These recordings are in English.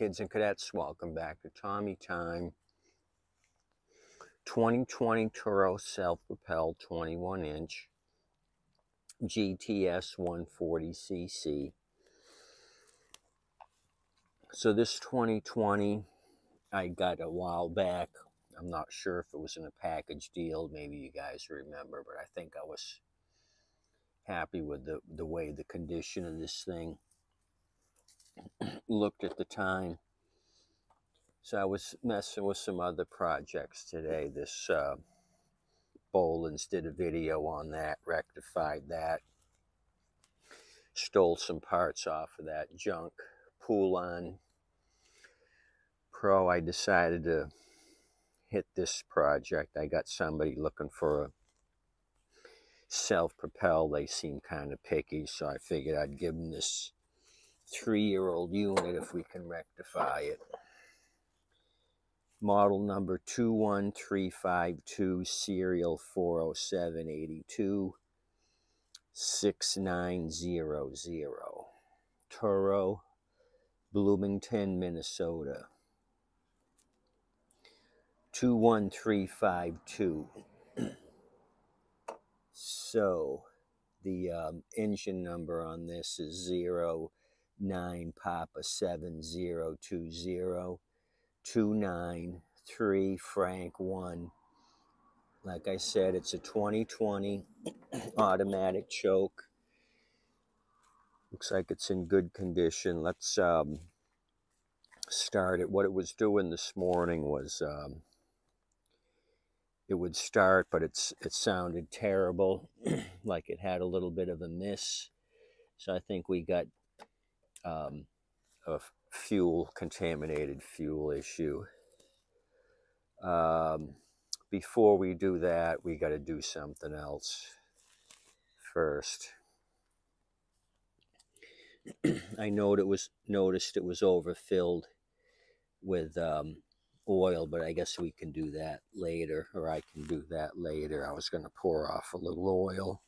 kids and cadets, welcome back to Tommy Time. 2020 Toro self-propelled 21-inch GTS 140cc. So this 2020 I got a while back. I'm not sure if it was in a package deal. Maybe you guys remember, but I think I was happy with the way the condition of this thing looked at the time. So I was messing with some other projects today. This Boland's did a video on that, rectified that, stole some parts off of that junk Pool-On Pro. I decided to hit this project. I got somebody looking for a self-propel. They seem kind of picky, so I figured I'd give them this 3-year-old unit if we can rectify it. Model number 21352, serial 40782 6900. Toro, Bloomington, Minnesota. 21352. So the engine number on this is 09 Papa 7020 293 Frank 1. Like I said, it's a 2020 automatic choke. Looks like it's in good condition. Let's start it. What it was doing this morning was it would start, but it sounded terrible, like it had a little bit of a miss. So I think we got a contaminated fuel issue. Before we do that, we got to do something else first. I noticed it was overfilled with oil, but I guess we can do that later, or I can do that later. I was going to pour off a little oil.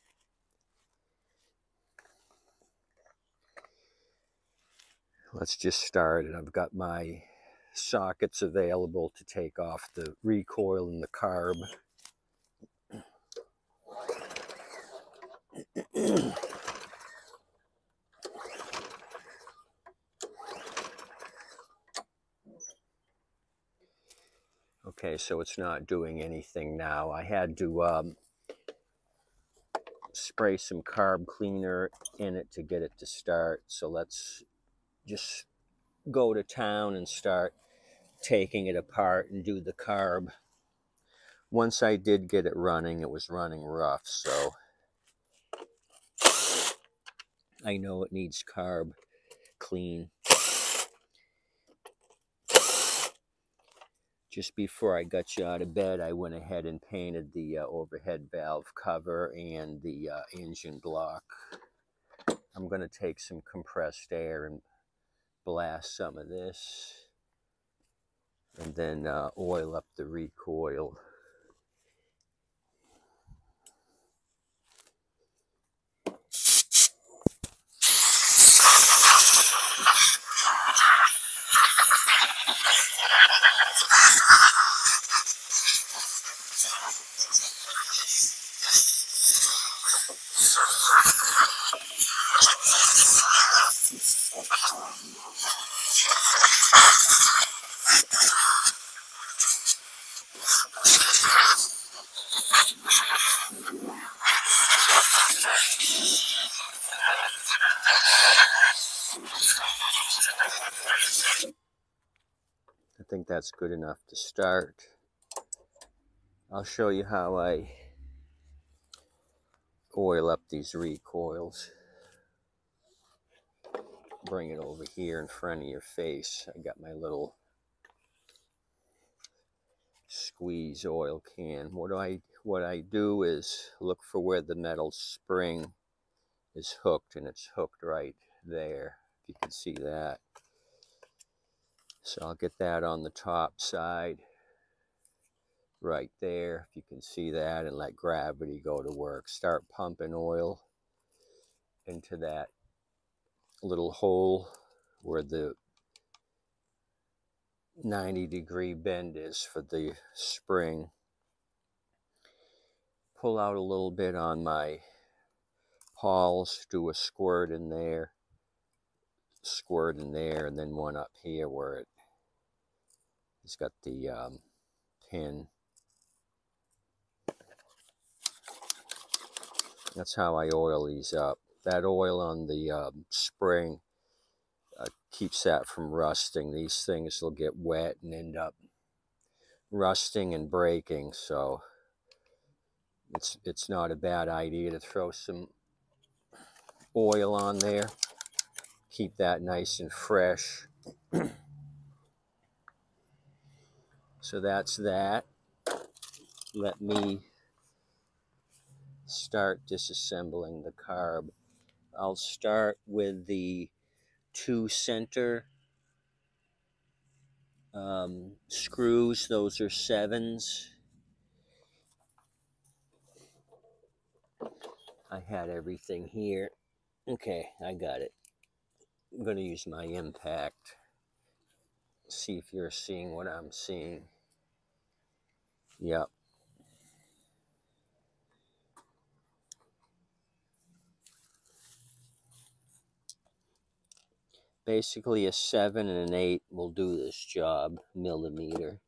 Let's just start it. I've got my sockets available to take off the recoil and the carb. Okay, so it's not doing anything now. I had to spray some carb cleaner in it to get it to start. So let's just go to town and start taking it apart and do the carb. Once I did get it running, it was running rough, so I know it needs carb clean. Just before I got you out of bed, I went ahead and painted the overhead valve cover and the engine block. I'm going to take some compressed air and blast some of this, and then oil up the recoil. I think that's good enough to start. I'll show you how I oil up these recoils. Bring it over here in front of your face. I got my little squeeze oil can. What I do is look for where the metal spring is hooked, and it's hooked right there. If you can see that. So I'll get that on the top side right there, if you can see that, and let gravity go to work. Start pumping oil into that little hole where the 90-degree bend is for the spring. Pull out a little bit on my pawls, do a squirt in there, and then one up here where it's got the pin. That's how I oil these up. That oil on the spring keeps that from rusting. These things will get wet and end up rusting and breaking, so it's not a bad idea to throw some oil on there. Keep that nice and fresh. So that's that. Let me start disassembling the carb. I'll start with the 2 center screws. Those are 7s. I had everything here. Okay, I got it. I'm going to use my impact. See if you're seeing what I'm seeing. Yep. Basically a 7 and an 8 will do this job, millimeter.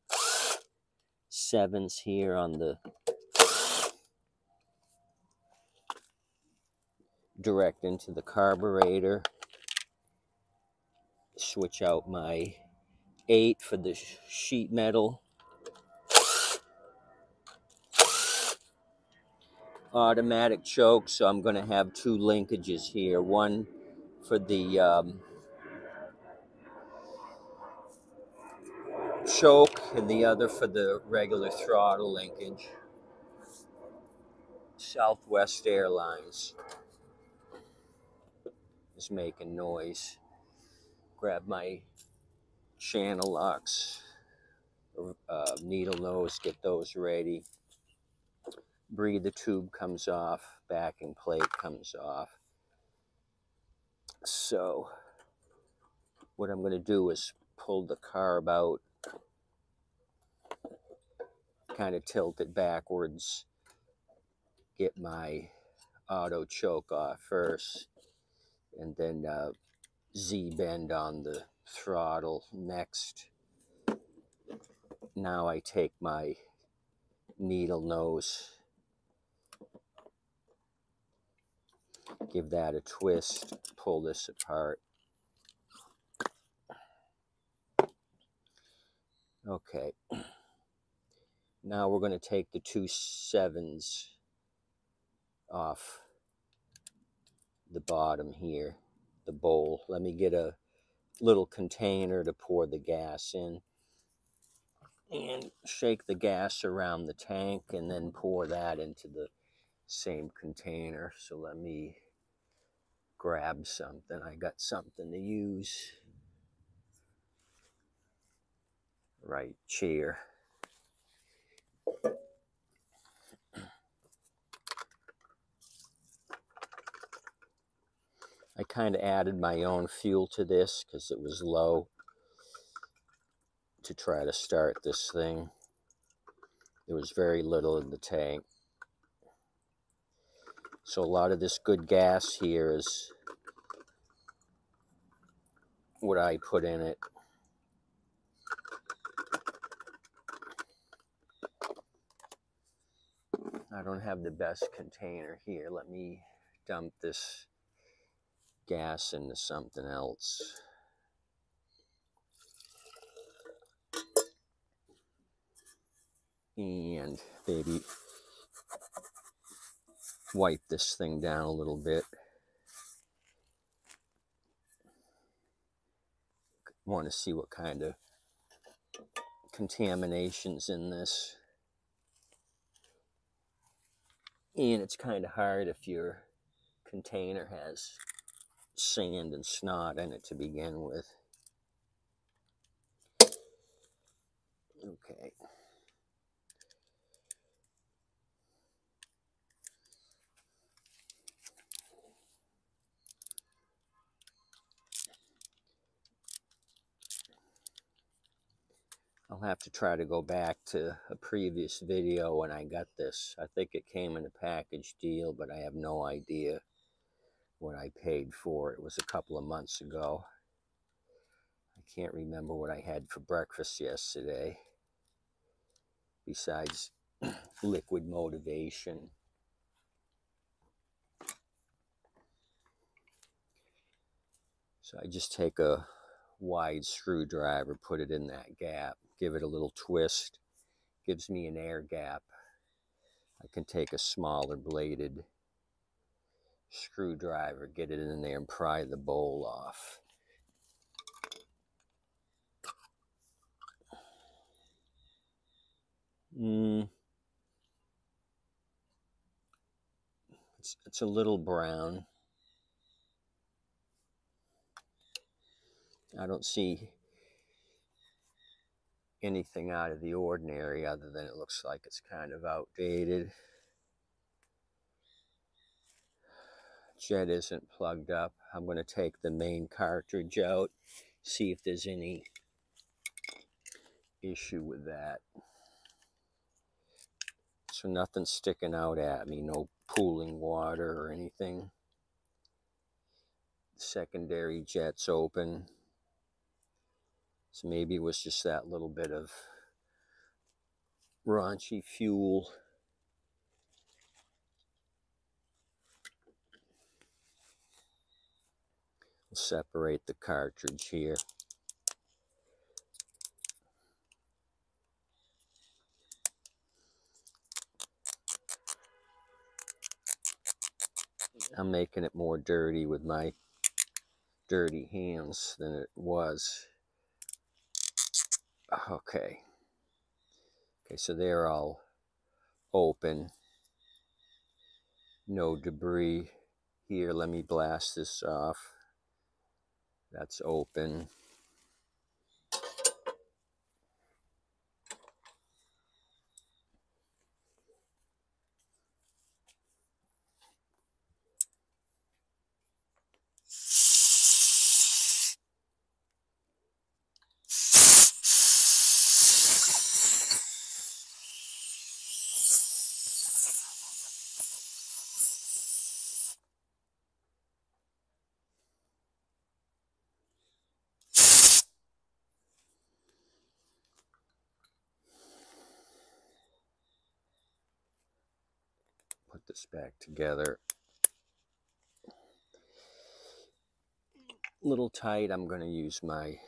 7's here on the direct into the carburetor. Switch out my 8 for the sheet metal. Automatic choke, so I'm going to have 2 linkages here. One for the choke and the other for the regular throttle linkage. Southwest Airlines is making noise. Grab my channel locks, needle nose, get those ready. Breather tube comes off, backing plate comes off. So what I'm going to do is pull the carb out, kind of tilt it backwards, get my auto choke off first, and then Z bend on the throttle next. Now I take my needle nose, give that a twist, pull this apart. Okay. Now we're going to take the 2 7s off the bottom here, the bowl. Let me get a little container to pour the gas in. And shake the gas around the tank and then pour that into the same container. So let me grab something. I got something to use. Right chair. I kind of added my own fuel to this because it was low to try to start this thing. There was very little in the tank. So a lot of this good gas here is what I put in it. I don't have the best container here. Let me dump this gas into something else. And maybe wipe this thing down a little bit. Want to see what kind of contamination's in this. And it's kind of hard if your container has sand and snot in it to begin with. Okay. I'll have to try to go back to a previous video when I got this. I think it came in a package deal, but I have no idea what I paid for it. It was a couple of months ago. I can't remember what I had for breakfast yesterday, besides liquid motivation. So I just take a wide screwdriver, put it in that gap, give it a little twist, gives me an air gap. I can take a smaller bladed screwdriver, get it in there and pry the bowl off. It's a little brown. I don't see anything out of the ordinary other than it looks like it's kind of outdated. Jet isn't plugged up. I'm going to take the main cartridge out, see if there's any issue with that. So nothing's sticking out at me, no pooling water or anything. Secondary jet's open. So maybe it was just that little bit of raunchy fuel. We'll separate the cartridge here. I'm making it more dirty with my dirty hands than it was. Okay, so they're all open. No debris here. Let me blast this off. That's open. Put this back together. A little tight. I'm going to use my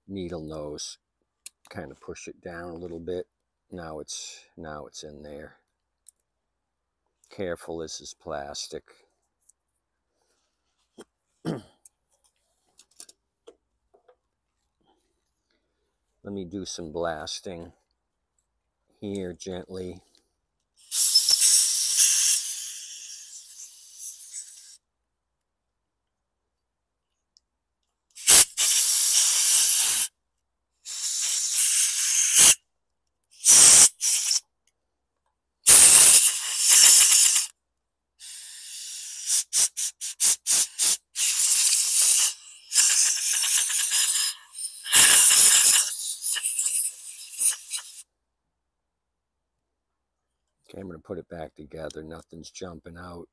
needle nose, kind of push it down a little bit. Now it's in there. Careful, this is plastic. Let me do some blasting here gently. Okay, I'm going to put it back together. Nothing's jumping out.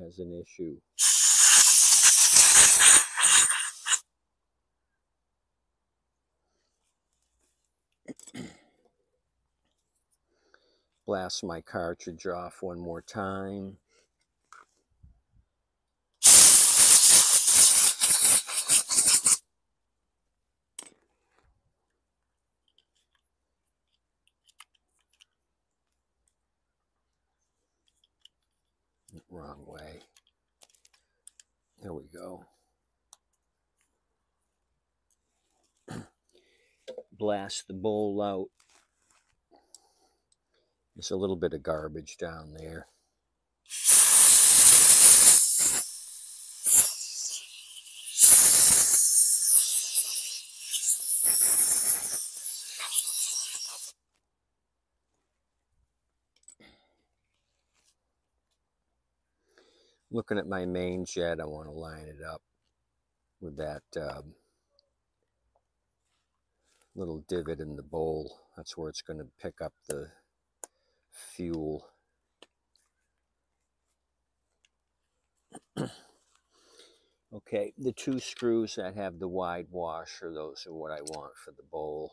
Has an issue. Blast my cartridge off one more time. Wrong way. There we go. Blast the bowl out. There's a little bit of garbage down there. Looking at my main jet, I want to line it up with that little divot in the bowl. That's where it's going to pick up the fuel. Okay, the two screws that have the wide washer, those are what I want for the bowl.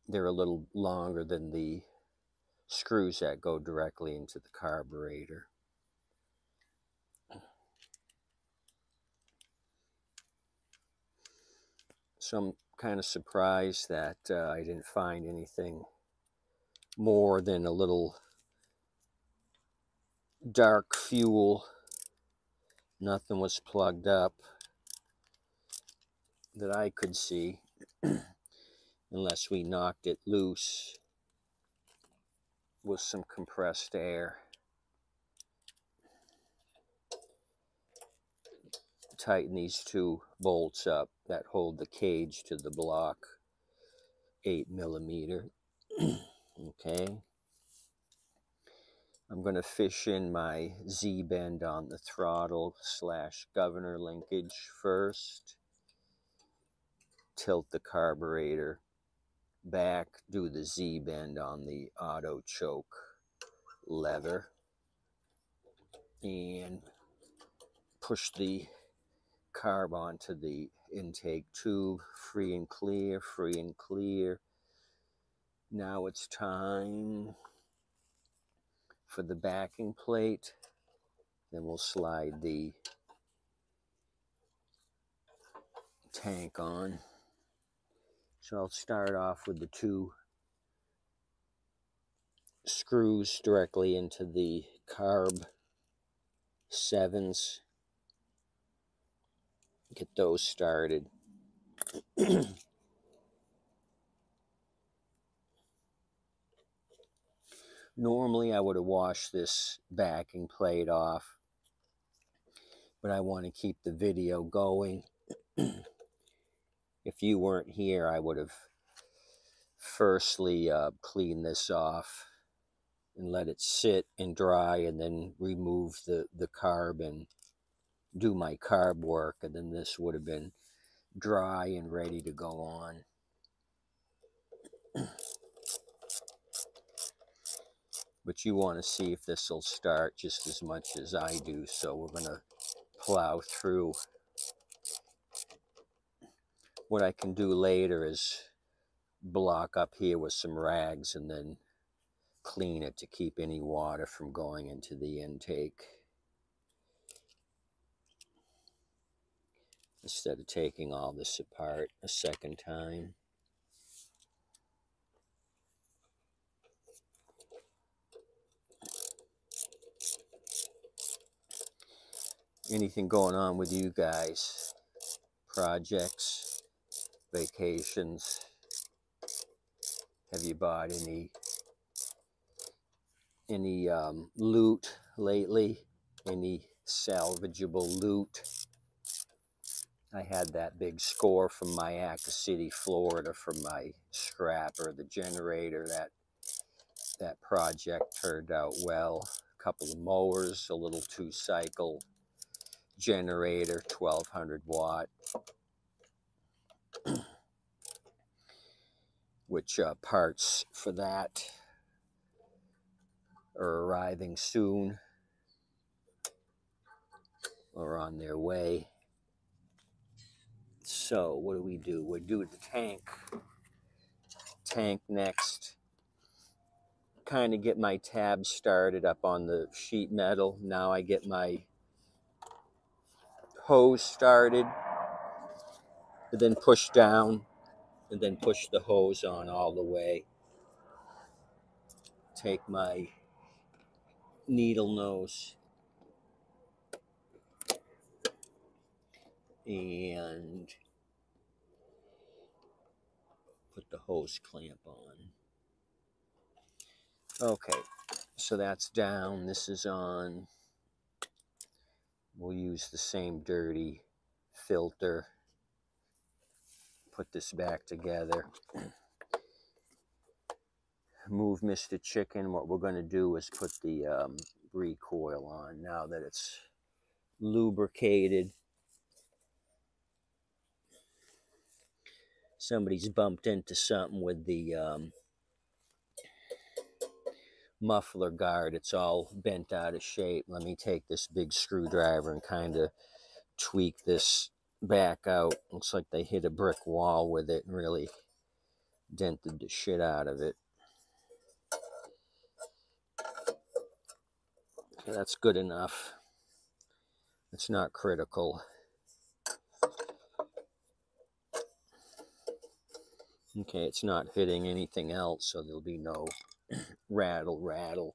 They're a little longer than the screws that go directly into the carburetor. So I'm kind of surprised that I didn't find anything more than a little dark fuel. Nothing was plugged up that I could see, unless we knocked it loose with some compressed air. Tighten these two bolts up that hold the cage to the block, 8mm. Okay. I'm going to fish in my Z-bend on the throttle / governor linkage first. Tilt the carburetor back, do the Z-bend on the auto choke lever, and push the carb onto the intake tube. Free and clear, free and clear. Now it's time for the backing plate. Then we'll slide the tank on. So I'll start off with the two screws directly into the carb 7s. Get those started. Normally I would have washed this backing plate off, but I want to keep the video going. If you weren't here, I would have firstly cleaned this off and let it sit and dry, and then remove the carb and do my carb work, and then this would have been dry and ready to go on. But you want to see if this will start just as much as I do, so we're going to plow through. What I can do later is block up here with some rags and then clean it to keep any water from going into the intake, instead of taking all this apart a second time. Anything going on with you guys? Projects, vacations? Have you bought any loot lately? Any salvageable loot? I had that big score from Mayaca City, Florida, for my scrapper, the generator. That project turned out well. A couple of mowers, a little 2-cycle generator, 1200 watt, which parts for that are arriving soon or on their way. So what do? We do the tank next. Kind of get my tab started up on the sheet metal. Now I get my hose started, and then push down, and then push the hose on all the way. Take my needle nose and put the hose clamp on. Okay, so that's down. This is on. We'll use the same dirty filter. Put this back together. Move Mr. Chicken. What we're going to do is put the recoil on now that it's lubricated. Somebody's bumped into something with the muffler guard. It's all bent out of shape. Let me take this big screwdriver and kind of tweak this back out. Looks like they hit a brick wall with it and really dented the shit out of it. Okay, that's good enough. It's not critical. Okay, it's not hitting anything else, so there'll be no rattle.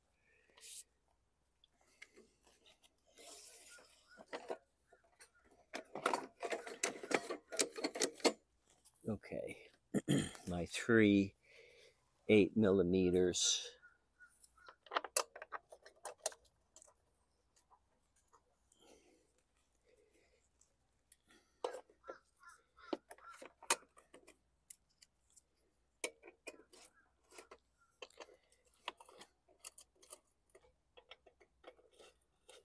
Okay, my 3 8mm.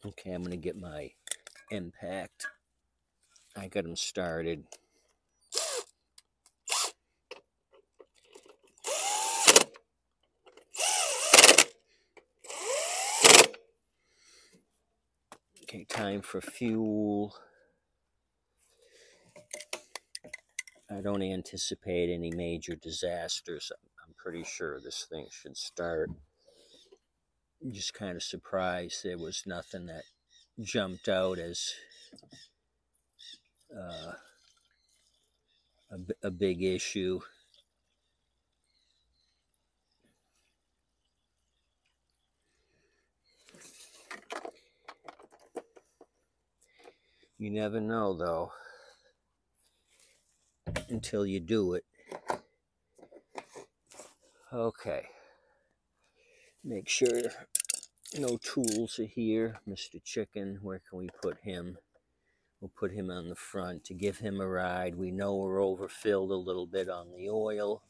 Okay, I'm going to get my impact. I got them started. Okay, time for fuel. I don't anticipate any major disasters. I'm pretty sure this thing should start. I'm just kind of surprised there was nothing that jumped out as a big issue. You never know, though, until you do it. Okay. Make sure no tools are here. Mr. Chicken, where can we put him? We'll put him on the front to give him a ride. We know we're overfilled a little bit on the oil.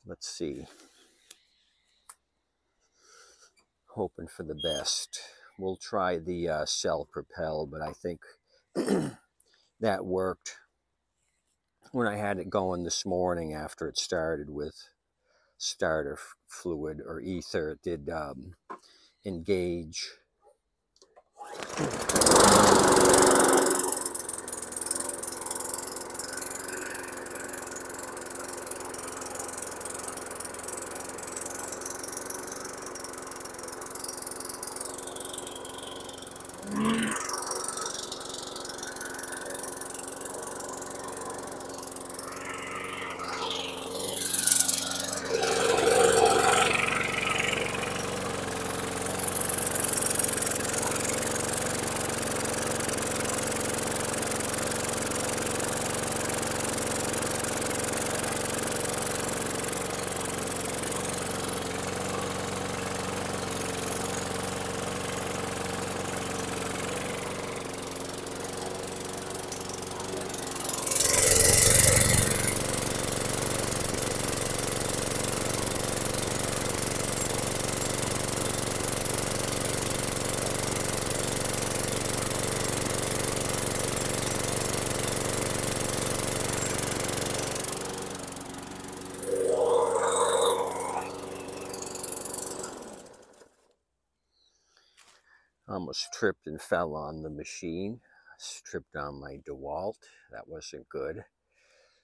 Let's see. Hoping for the best. We'll try the self-propel, but I think that worked when I had it going this morning after it started with starter fluid or ether. It did engage. Almost tripped and fell on the machine. Tripped on my DeWalt. That wasn't good.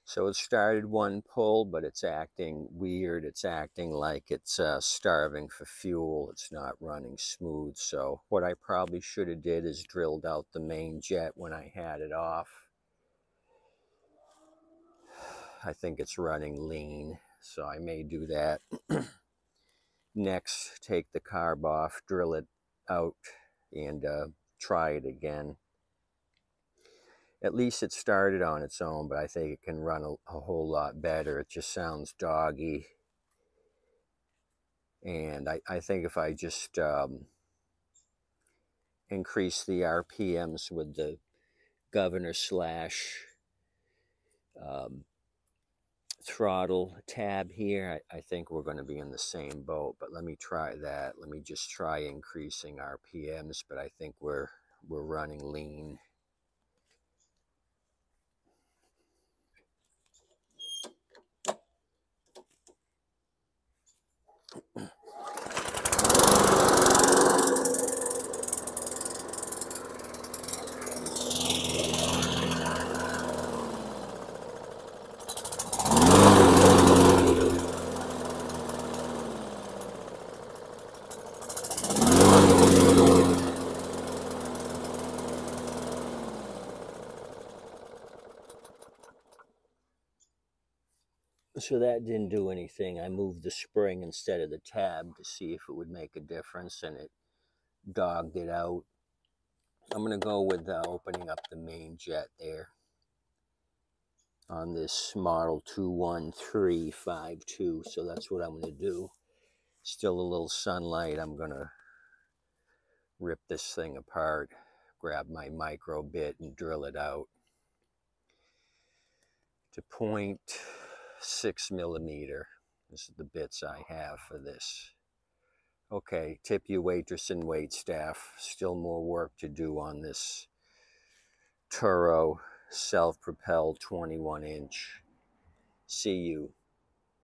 So it started one pull, but it's acting weird. It's acting like it's starving for fuel. It's not running smooth. So what I probably should have did is drilled out the main jet when I had it off. I think it's running lean, so I may do that. Next, take the carb off, drill it out, and try it again. At least it started on its own, but I think it can run a whole lot better. It just sounds doggy. And I think if I just increase the RPMs with the governor slash throttle tab here. I think we're going to be in the same boat, but let me try that. Let me just try increasing RPMs, but I think we're running lean. So that didn't do anything. I moved the spring instead of the tab to see if it would make a difference, and it dogged it out. I'm going to go with opening up the main jet there on this model 21352. So that's what I'm going to do. Still a little sunlight. I'm going to rip this thing apart, grab my micro bit and drill it out to 0.6 millimeter. This is the bits I have for this. Okay, tip you waitress and wait staff. Still more work to do on this Toro self-propelled 21-inch. See you.